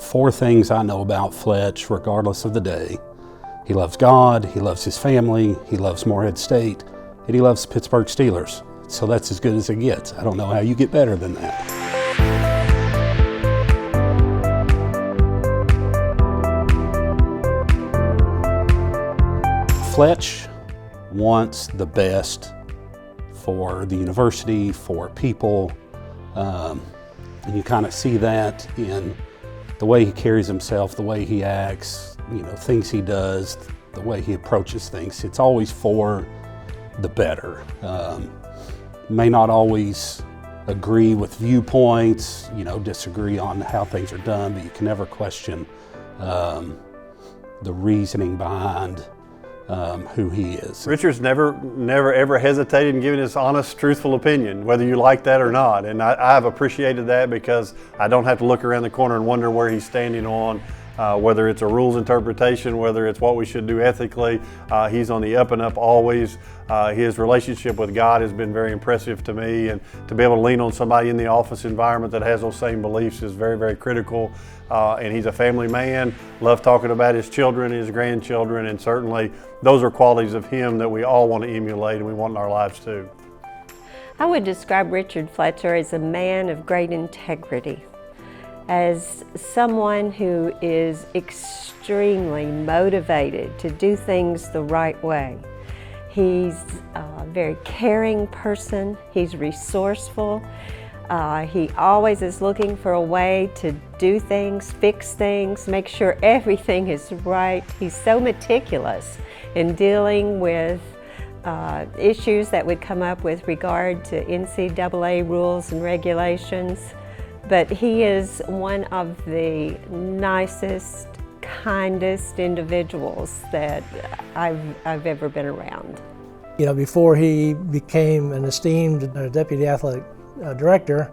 Four things I know about Fletch, regardless of the day. He loves God, he loves his family, he loves Morehead State, and he loves Pittsburgh Steelers. So that's as good as it gets. I don't know how you get better than that. Fletch wants the best for the university, for people, and you kind of see that in the way he carries himself, the way he acts, things he does, the way he approaches things. It's always for the better. May not always agree with viewpoints, disagree on how things are done, but you can never question the reasoning behind who he is. Richard's never ever hesitated in giving his honest, truthful opinion, whether you like that or not. And I've appreciated that because I don't have to look around the corner and wonder where he's standing on, whether it's a rules interpretation, whether it's what we should do ethically. He's on the up and up always. His relationship with God has been very impressive to me, and to be able to lean on somebody in the office environment that has those same beliefs is very, very critical. And he's a family man, loved talking about his children, his grandchildren, and certainly those are qualities of him that we all want to emulate and we want in our lives too. I would describe Richard Fletcher as a man of great integrity, as someone who is extremely motivated to do things the right way. He's a very caring person, he's resourceful. He always is looking for a way to do things, fix things, make sure everything is right. He's so meticulous in dealing with issues that would come up with regard to NCAA rules and regulations. But he is one of the nicest, kindest individuals that I've ever been around. Before he became an esteemed deputy athletic director,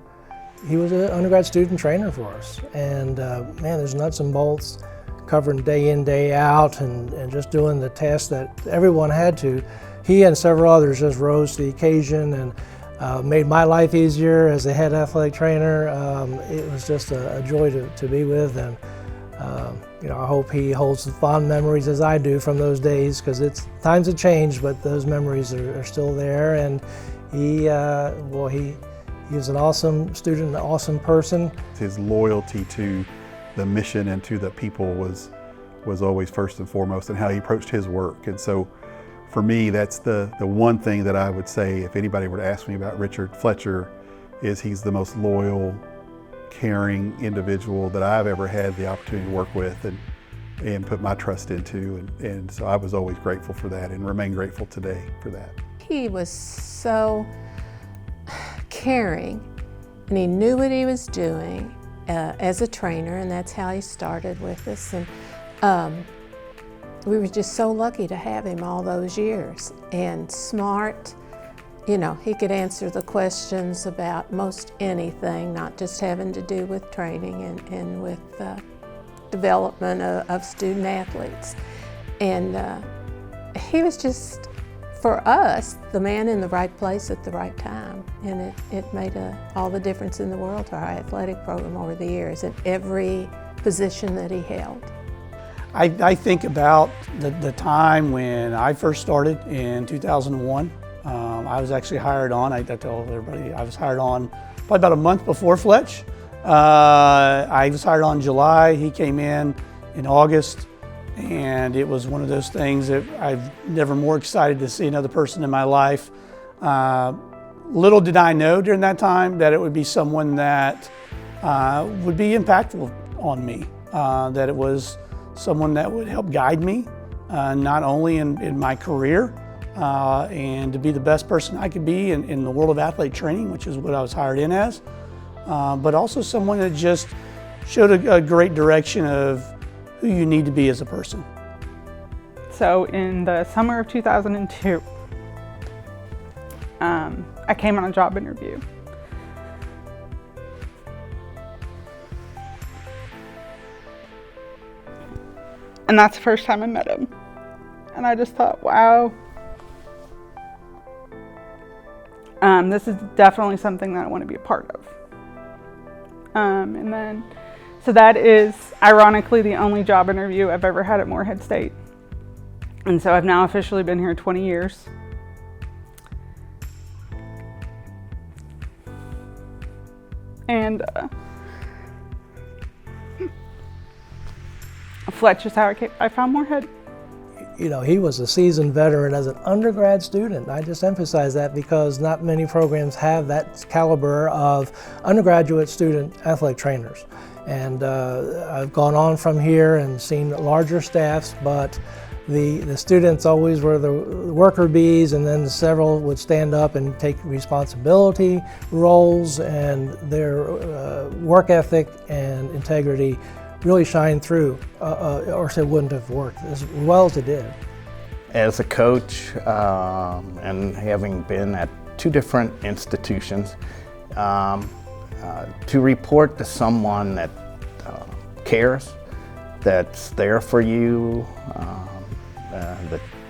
he was an undergrad student trainer for us. And man, there's nuts and bolts, covering day in, day out, and just doing the tasks that everyone had to. He and several others just rose to the occasion and made my life easier as a head athletic trainer. It was just a joy to be with, and I hope he holds fond memories as I do from those days, because times have changed, but those memories are still there. And he was an awesome student, an awesome person. His loyalty to the mission and to the people was always first and foremost, and how he approached his work. And so for me, that's the one thing that I would say if anybody were to ask me about Richard Fletcher, is he's the most loyal, caring individual that I've ever had the opportunity to work with and put my trust into. And so I was always grateful for that and remain grateful today for that. He was so caring, and he knew what he was doing as a trainer, and that's how he started with us. And we were just so lucky to have him all those years. And smart, he could answer the questions about most anything, not just having to do with training and with development of student athletes. And he was just, for us, the man in the right place at the right time. And it made all the difference in the world to our athletic program over the years in every position that he held. I think about the time when I first started in 2001. I was actually hired on, I tell everybody, I was hired on probably about a month before Fletch. I was hired on in July, he came in August, and it was one of those things that I've never more excited to see another person in my life. Little did I know during that time that it would be someone that would be impactful on me, that it was someone that would help guide me, not only in my career, and to be the best person I could be in the world of athletic training, which is what I was hired in as, but also someone that just showed a great direction of who you need to be as a person. So in the summer of 2002, I came on a job interview. And that's the first time I met him. And I just thought, wow, this is definitely something that I want to be a part of. And then, so that is ironically the only job interview I've ever had at Morehead State. And so I've now officially been here 20 years. And Fletch is how I found Morehead. You know, he was a seasoned veteran as an undergrad student. I just emphasize that because not many programs have that caliber of undergraduate student athletic trainers. And I've gone on from here and seen larger staffs, but the students always were the worker bees, and then several would stand up and take responsibility roles, and their work ethic and integrity really shine through, or it wouldn't have worked as well as it did. As a coach, and having been at 2 different institutions, to report to someone that cares, that's there for you,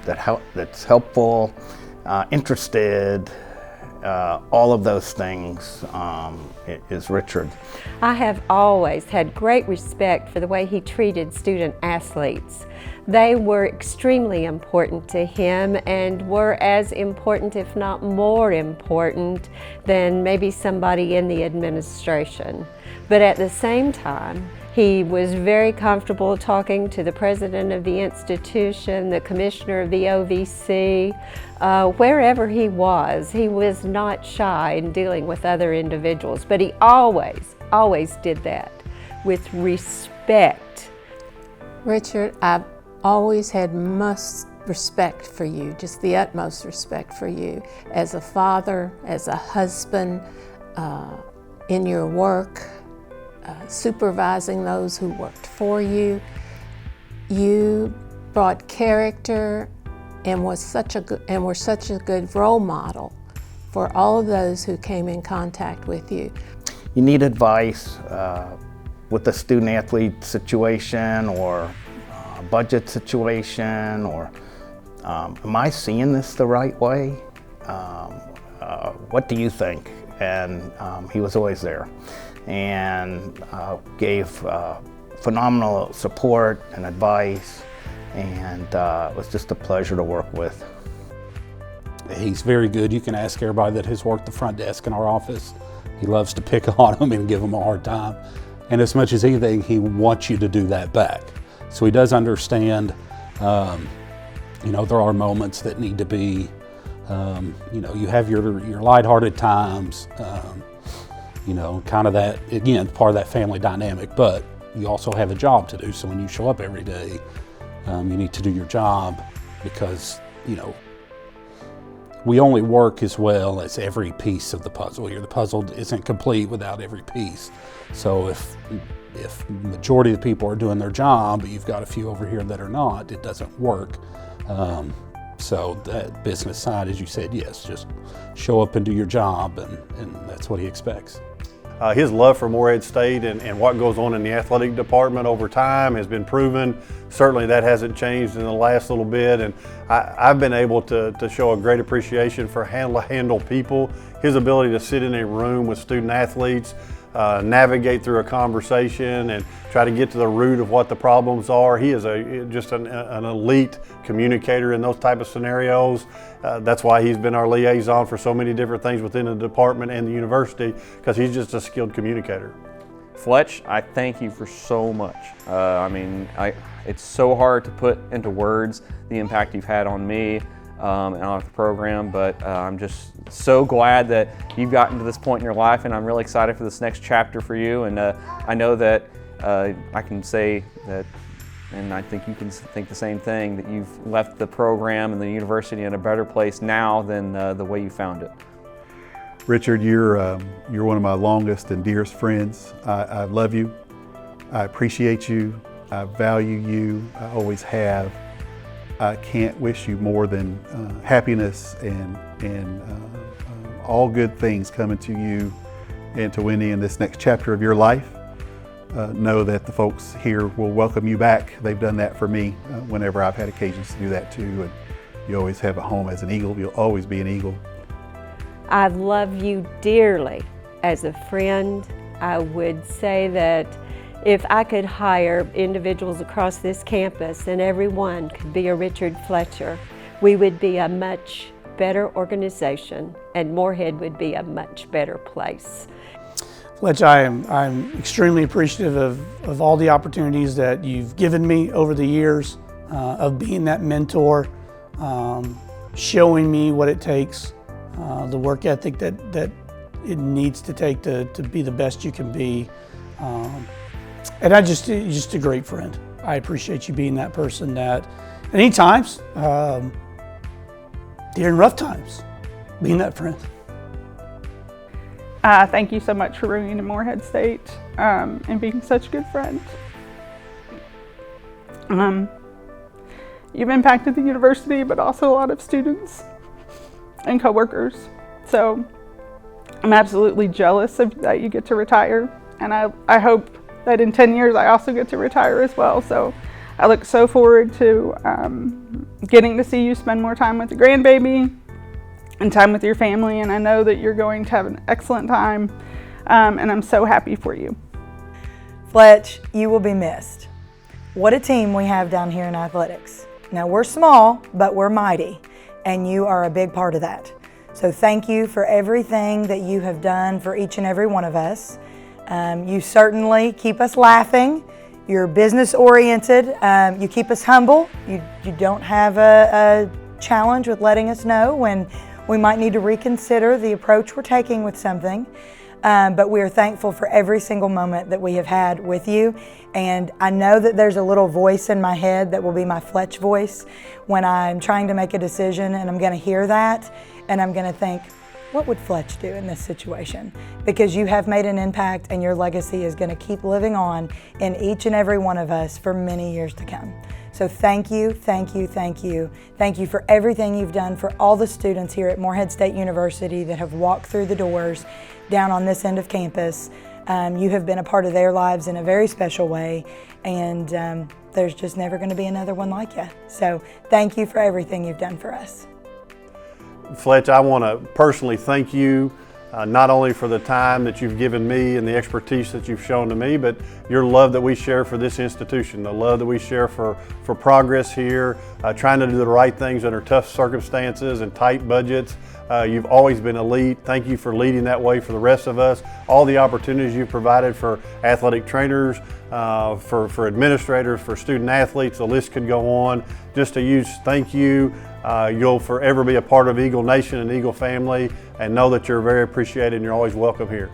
that's helpful, interested, all of those things is Richard. I have always had great respect for the way he treated student athletes. They were extremely important to him and were as important, if not more important, than maybe somebody in the administration. But at the same time, he was very comfortable talking to the president of the institution, the commissioner of the OVC, wherever he was not shy in dealing with other individuals, but he always did that with respect. Richard, I've always had most respect for you, just the utmost respect for you as a father, as a husband, in your work, supervising those who worked for you. You brought character and were such a good role model for all of those who came in contact with you. You need advice with the student-athlete situation or budget situation, or am I seeing this the right way? What do you think? And he was always there and gave phenomenal support and advice, and it was just a pleasure to work with. He's very good. You can ask everybody that has worked the front desk in our office. He loves to pick on them and give them a hard time. And as much as anything, he wants you to do that back. So he does understand, you know, there are moments that need to be, you know, you have your lighthearted times, you know, kind of that, again, part of that family dynamic, but you also have a job to do. So when you show up every day, you need to do your job because, you know, we only work as well as every piece of the puzzle here. The puzzle isn't complete without every piece. So if the majority of the people are doing their job, but you've got a few over here that are not, it doesn't work. So that business side, as you said, yes, just show up and do your job, and that's what he expects. His love for Morehead State and what goes on in the athletic department over time has been proven. Certainly that hasn't changed in the last little bit, and I've been able to show a great appreciation for handle people. His ability to sit in a room with student athletes, navigate through a conversation and try to get to the root of what the problems are. He is just an elite communicator in those type of scenarios. That's why he's been our liaison for so many different things within the department and the university, because he's just a skilled communicator. Fletch, I thank you for so much. I mean, it's so hard to put into words the impact you've had on me and on the program, but I'm just so glad that you've gotten to this point in your life, and I'm really excited for this next chapter for you. And I know that I can say that, and I think you can think the same thing, that you've left the program and the university in a better place now than the way you found it. Richard, you're one of my longest and dearest friends. I love you. I appreciate you. I value you. I always have. I can't wish you more than happiness and all good things coming to you and to Wendy in this next chapter of your life. Know that the folks here will welcome you back. They've done that for me whenever I've had occasions to do that too. And you always have a home as an Eagle. You'll always be an Eagle. I love you dearly as a friend. I would say that If I could hire individuals across this campus and everyone could be a Richard Fletcher, we would be a much better organization and Morehead would be a much better place. Fletch, I'm extremely appreciative of all the opportunities that you've given me over the years, of being that mentor, showing me what it takes, the work ethic that it needs to take to be the best you can be. And you're just a great friend. I appreciate you being that person that, at any times, during rough times, being that friend. Thank you so much for bringing to Morehead State and being such a good friend. You've impacted the university, but also a lot of students and coworkers. So I'm absolutely jealous that you get to retire, and I hope that in 10 years I also get to retire as well. So I look so forward to getting to see you spend more time with the grandbaby and time with your family, and I know that you're going to have an excellent time, and I'm so happy for you. Fletch, you will be missed. What a team we have down here in athletics. Now we're small, but we're mighty, and you are a big part of that. So thank you for everything that you have done for each and every one of us. You certainly keep us laughing. You're business oriented. You keep us humble. You don't have a challenge with letting us know when we might need to reconsider the approach we're taking with something. But we are thankful for every single moment that we have had with you. And I know that there's a little voice in my head that will be my Fletch voice when I'm trying to make a decision, and I'm going to hear that and I'm going to think, what would Fletch do in this situation? Because you have made an impact and your legacy is going to keep living on in each and every one of us for many years to come. So thank you, thank you, thank you. Thank you for everything you've done for all the students here at Morehead State University that have walked through the doors down on this end of campus. You have been a part of their lives in a very special way, and there's just never going to be another one like you. So thank you for everything you've done for us. Fletch, I want to personally thank you not only for the time that you've given me and the expertise that you've shown to me, but your love that we share for this institution, the love that we share for progress here, trying to do the right things under tough circumstances and tight budgets. You've always been elite. Thank you for leading that way for the rest of us. All the opportunities you've provided for athletic trainers, for administrators, for student athletes, the list could go on. Just a huge thank you. You'll forever be a part of Eagle Nation and Eagle family, and know that you're very appreciated and you're always welcome here.